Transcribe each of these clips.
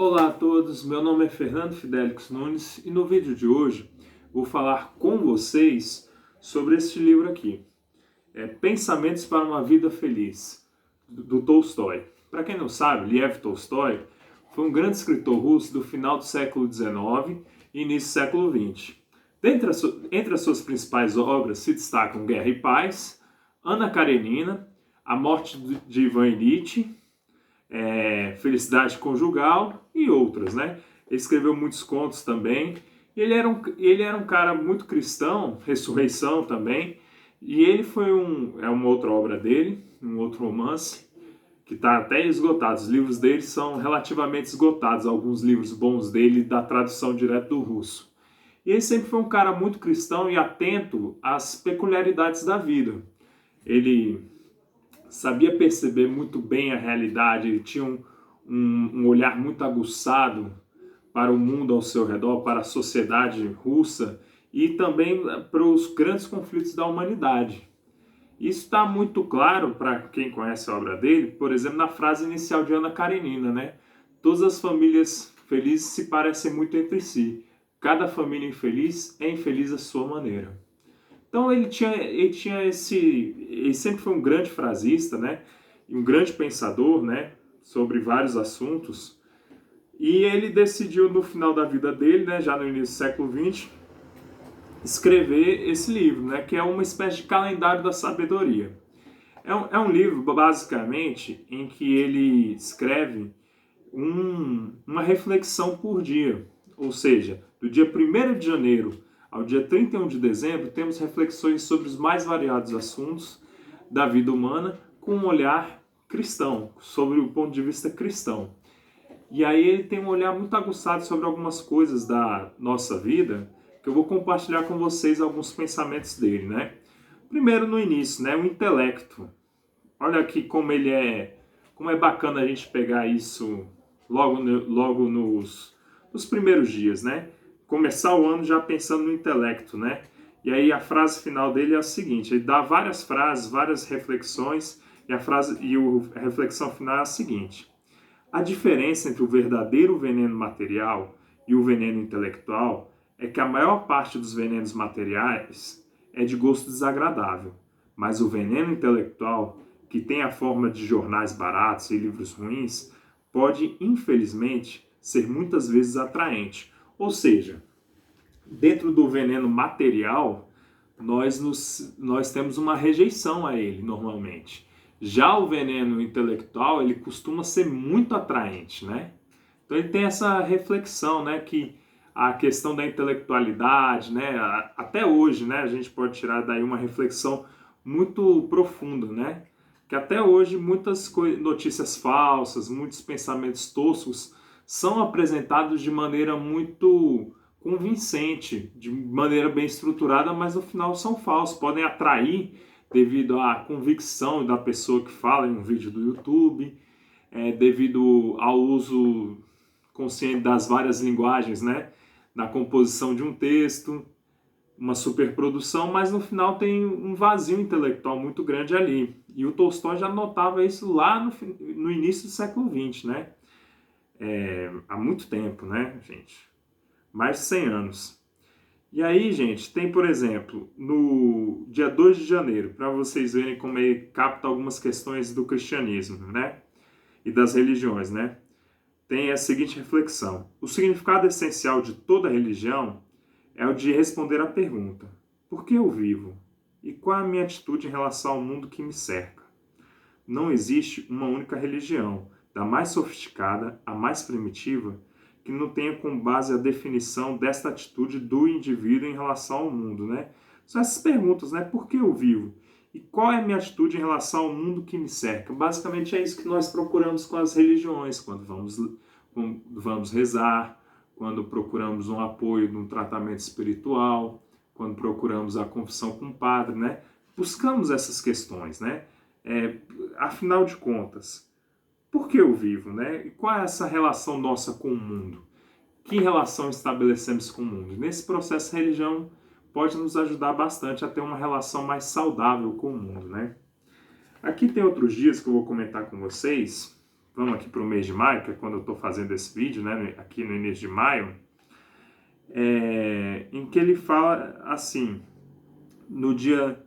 Olá a todos, meu nome é Fernando Fidelix Nunes e no vídeo de hoje vou falar com vocês sobre este livro aqui, Pensamentos para uma Vida Feliz, do Tolstói. Para quem não sabe, Lev Tolstói foi um grande escritor russo do final do século XIX e início do século XX. Entre as suas principais obras se destacam Guerra e Paz, Ana Karenina, A Morte de Ivan Ilitch, Felicidade Conjugal e outras, né? Ele escreveu muitos contos também. Ele era um cara muito cristão, Ressurreição também. E ele foi uma outra obra dele, um outro romance, que está até esgotado. Os livros dele são relativamente esgotados, alguns livros bons dele da tradução direto do russo. E ele sempre foi um cara muito cristão e atento às peculiaridades da vida. Ele sabia perceber muito bem a realidade, ele tinha um olhar muito aguçado para o mundo ao seu redor, para a sociedade russa e também para os grandes conflitos da humanidade. Isso está muito claro para quem conhece a obra dele, por exemplo, na frase inicial de Ana Karenina, né? Todas as famílias felizes se parecem muito entre si. Cada família infeliz é infeliz à sua maneira. Então ele sempre foi um grande frasista, né? E um grande pensador, né? Sobre vários assuntos. E ele decidiu no final da vida dele, né? Já no início do século XX, escrever esse livro, né? Que é uma espécie de calendário da sabedoria. É um livro, basicamente, em que ele escreve uma reflexão por dia. Ou seja, do dia 1º de janeiro ao dia 31 de dezembro, temos reflexões sobre os mais variados assuntos da vida humana com um olhar cristão, sobre o ponto de vista cristão. E aí ele tem um olhar muito aguçado sobre algumas coisas da nossa vida, que eu vou compartilhar com vocês alguns pensamentos dele, né? Primeiro, no início, né? O intelecto. Olha aqui como é bacana a gente pegar isso logo nos primeiros dias, né? Começar o ano já pensando no intelecto, né? E aí a frase final dele é a seguinte, ele dá várias frases, várias reflexões, e a reflexão final é a seguinte: a diferença entre o verdadeiro veneno material e o veneno intelectual é que a maior parte dos venenos materiais é de gosto desagradável, mas o veneno intelectual, que tem a forma de jornais baratos e livros ruins, pode, infelizmente, ser muitas vezes atraente. Ou seja, dentro do veneno material, nós temos uma rejeição a ele, normalmente. Já o veneno intelectual, ele costuma ser muito atraente, né? Então ele tem essa reflexão, né, que a questão da intelectualidade, né, até hoje, né, a gente pode tirar daí uma reflexão muito profunda, né? Que até hoje muitas notícias falsas, muitos pensamentos toscos são apresentados de maneira muito convincente, de maneira bem estruturada, mas no final são falsos, podem atrair devido à convicção da pessoa que fala em um vídeo do YouTube, devido ao uso consciente das várias linguagens, né, na composição de um texto, uma superprodução, mas no final tem um vazio intelectual muito grande ali. E o Tolstói já notava isso lá no início do século XX, né? Há muito tempo, né, gente? Mais de 100 anos. E aí, gente, tem, por exemplo, no dia 2 de janeiro, para vocês verem como ele capta algumas questões do cristianismo, né? E das religiões, né? Tem a seguinte reflexão: o significado essencial de toda religião é o de responder à pergunta: por que eu vivo? E qual é a minha atitude em relação ao mundo que me cerca? Não existe uma única religião, da mais sofisticada à mais primitiva, que não tenha como base a definição desta atitude do indivíduo em relação ao mundo, né? São essas perguntas, né? Por que eu vivo? E qual é a minha atitude em relação ao mundo que me cerca? Basicamente é isso que nós procuramos com as religiões, quando vamos rezar, quando procuramos um apoio num tratamento espiritual, quando procuramos a confissão com o padre, né? Buscamos essas questões, né? Afinal de contas, por que eu vivo, né? E qual é essa relação nossa com o mundo? Que relação estabelecemos com o mundo? Nesse processo, a religião pode nos ajudar bastante a ter uma relação mais saudável com o mundo, né? Aqui tem outros dias que eu vou comentar com vocês, vamos aqui para o mês de maio, que é quando eu estou fazendo esse vídeo, né, aqui no início de maio, em que ele fala assim, no dia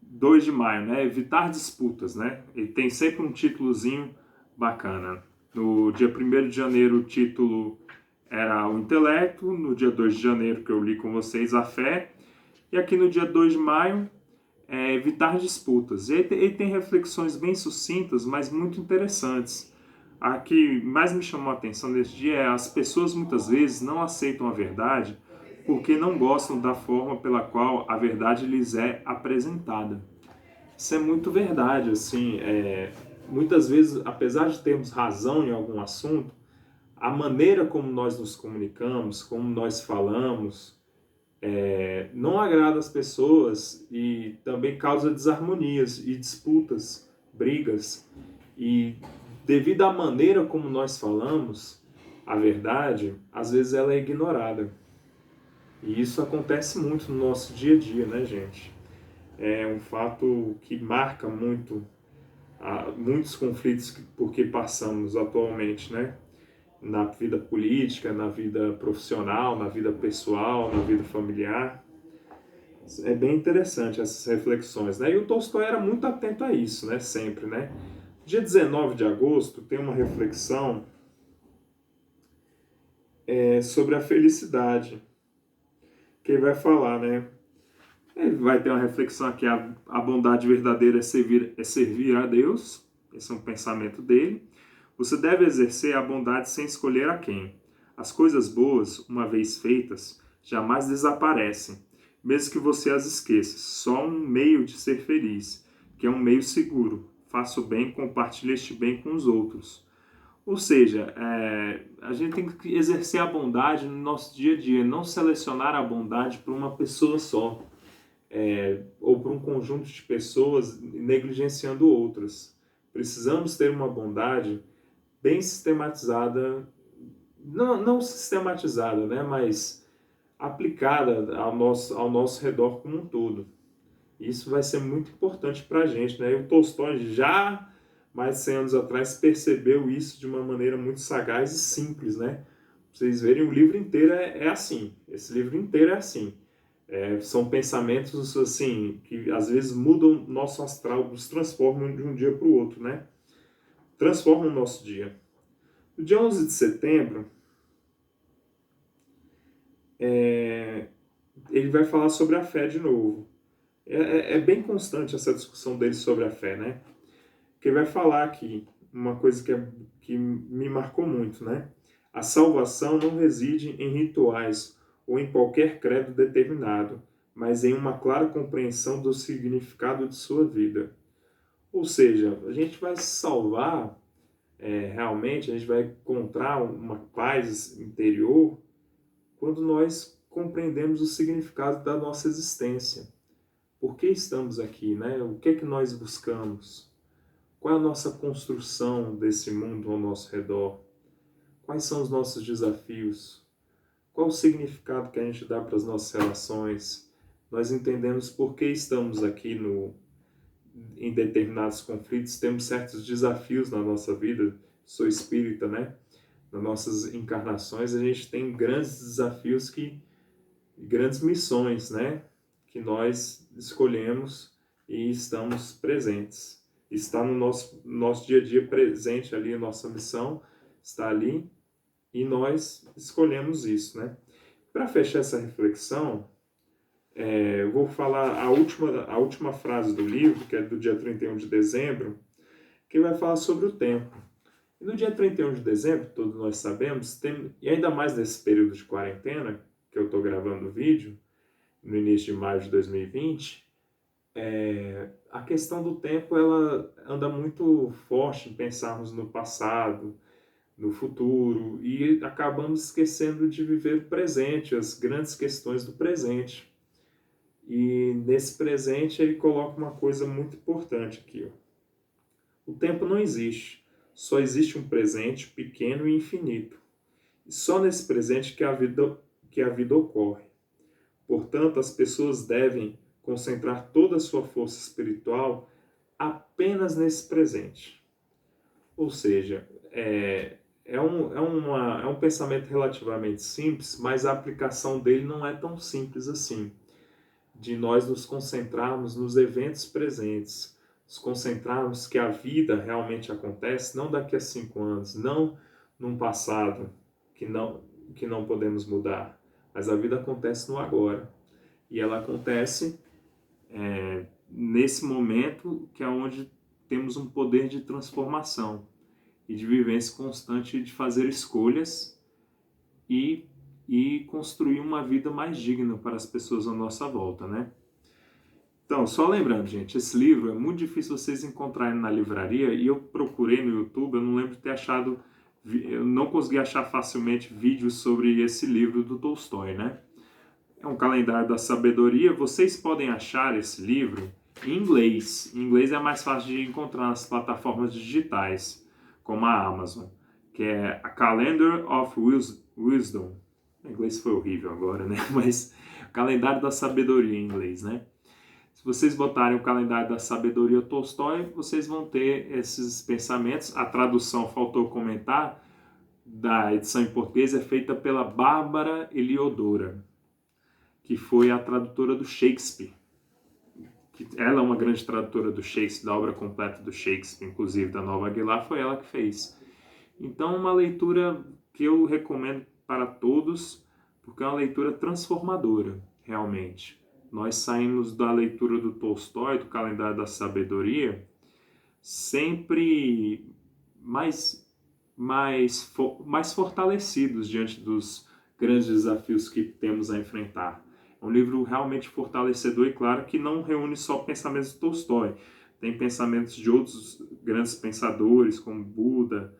2 de maio, né, evitar disputas, né, ele tem sempre um títulozinho bacana. No dia 1º de janeiro o título era o intelecto, no dia 2 de janeiro que eu li com vocês a fé, e aqui no dia 2 de maio evitar disputas. E ele tem reflexões bem sucintas, mas muito interessantes. A que mais me chamou a atenção nesse dia é as pessoas muitas vezes não aceitam a verdade porque não gostam da forma pela qual a verdade lhes é apresentada. Isso é muito verdade, assim, muitas vezes, apesar de termos razão em algum assunto, a maneira como nós nos comunicamos, como nós falamos, não agrada as pessoas e também causa desarmonias e disputas, brigas. E devido à maneira como nós falamos, a verdade, às vezes ela é ignorada. E isso acontece muito no nosso dia a dia, né, gente? É um fato que marca muito muitos conflitos por que passamos atualmente, né? Na vida política, na vida profissional, na vida pessoal, na vida familiar. É bem interessante essas reflexões, né? E o Tolstói era muito atento a isso, né? Sempre, né? Dia 19 de agosto tem uma reflexão sobre a felicidade, que ele vai falar, né? Ele vai ter uma reflexão aqui, a bondade verdadeira é servir a Deus, esse é um pensamento dele. Você deve exercer a bondade sem escolher a quem. As coisas boas, uma vez feitas, jamais desaparecem, mesmo que você as esqueça. Só um meio de ser feliz, que é um meio seguro. Faça o bem, compartilhe este bem com os outros. Ou seja, a gente tem que exercer a bondade no nosso dia a dia, não selecionar a bondade para uma pessoa só, ou para um conjunto de pessoas negligenciando outras. Precisamos ter uma bondade bem sistematizada, não sistematizada, né, mas aplicada ao nosso redor como um todo. Isso vai ser muito importante para a gente, né? E o Tolstói já mais de 100 anos atrás percebeu isso de uma maneira muito sagaz e simples, né? Pra vocês verem, o livro inteiro é assim. Esse livro inteiro é assim. São pensamentos assim que às vezes mudam nosso astral, nos transformam de um dia para o outro, né? Transformam o nosso dia. No dia 11 de setembro, ele vai falar sobre a fé de novo. É bem constante essa discussão dele sobre a fé, né? Que ele vai falar aqui uma coisa que me marcou muito, né? A salvação não reside em rituais ou em qualquer credo determinado, mas em uma clara compreensão do significado de sua vida. Ou seja, a gente vai se salvar, realmente, a gente vai encontrar uma paz interior quando nós compreendemos o significado da nossa existência. Por que estamos aqui, né? O que é que nós buscamos? Qual é a nossa construção desse mundo ao nosso redor? Quais são os nossos desafios? Qual o significado que a gente dá para as nossas relações? Nós entendemos por que estamos aqui em determinados conflitos, temos certos desafios na nossa vida. Sou espírita, né? Nas nossas encarnações, a gente tem grandes desafios, grandes missões, né? Que nós escolhemos e estamos presentes. Está no nosso dia a dia presente ali, a nossa missão está ali e nós escolhemos isso, né? Para fechar essa reflexão, eu vou falar a última frase do livro, que é do dia 31 de dezembro, que vai falar sobre o tempo. E no dia 31 de dezembro, todos nós sabemos, e ainda mais nesse período de quarentena, que eu estou gravando o vídeo, no início de maio de 2020, a questão do tempo ela anda muito forte em pensarmos no passado, no futuro, e acabamos esquecendo de viver o presente, as grandes questões do presente. E nesse presente ele coloca uma coisa muito importante aqui. O tempo não existe, só existe um presente pequeno e infinito. E só nesse presente que a vida ocorre. Portanto, as pessoas devem concentrar toda a sua força espiritual apenas nesse presente. Ou seja, é um pensamento relativamente simples, mas a aplicação dele não é tão simples assim. De nós nos concentrarmos nos eventos presentes, nos concentrarmos que a vida realmente acontece, não daqui a 5 anos, não num passado que não podemos mudar, mas a vida acontece no agora. E ela acontece nesse momento que é onde temos um poder de transformação e de vivência constante de fazer escolhas e construir uma vida mais digna para as pessoas à nossa volta, né? Então, só lembrando, gente, esse livro é muito difícil vocês encontrarem na livraria e eu procurei no YouTube, eu não lembro de ter achado, eu não consegui achar facilmente vídeos sobre esse livro do Tolstói, né? É um calendário da sabedoria, vocês podem achar esse livro em inglês. Em inglês é mais fácil de encontrar nas plataformas digitais, como a Amazon, que é a Calendar of Wisdom. O inglês foi horrível agora, né? Mas calendário da sabedoria em inglês, né? Se vocês botarem o calendário da sabedoria Tolstói, vocês vão ter esses pensamentos. A tradução, faltou comentar, da edição em português é feita pela Bárbara Eliodora, que foi a tradutora do Shakespeare. Ela é uma grande tradutora do Shakespeare, da obra completa do Shakespeare, inclusive da Nova Aguilar, foi ela que fez. Então, uma leitura que eu recomendo para todos, porque é uma leitura transformadora, realmente. Nós saímos da leitura do Tolstói, do Calendário da Sabedoria, sempre mais fortalecidos diante dos grandes desafios que temos a enfrentar. É um livro realmente fortalecedor e claro que não reúne só pensamentos de Tolstói. Tem pensamentos de outros grandes pensadores, como Buda,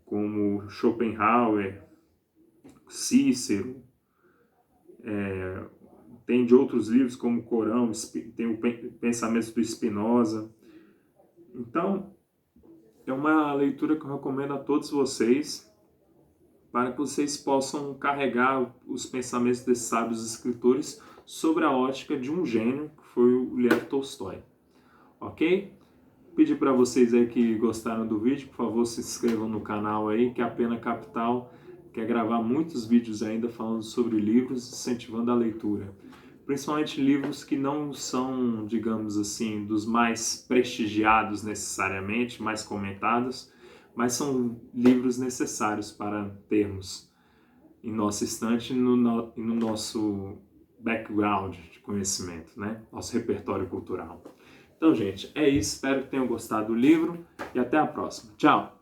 como Schopenhauer, Cícero, tem de outros livros como o Corão, tem o Pensamentos do Spinoza. Então, é uma leitura que eu recomendo a todos vocês, para que vocês possam carregar os pensamentos desses sábios escritores sobre a ótica de um gênio, que foi o Lev Tolstói. Ok? Pedir para vocês aí que gostaram do vídeo, por favor, se inscrevam no canal aí, que a Pena Capital quer gravar muitos vídeos ainda falando sobre livros, incentivando a leitura. Principalmente livros que não são, digamos assim, dos mais prestigiados necessariamente, mais comentados, mas são livros necessários para termos em nossa estante e no nosso background de conhecimento, né? Nosso repertório cultural. Então, gente, é isso. Espero que tenham gostado do livro e até a próxima. Tchau!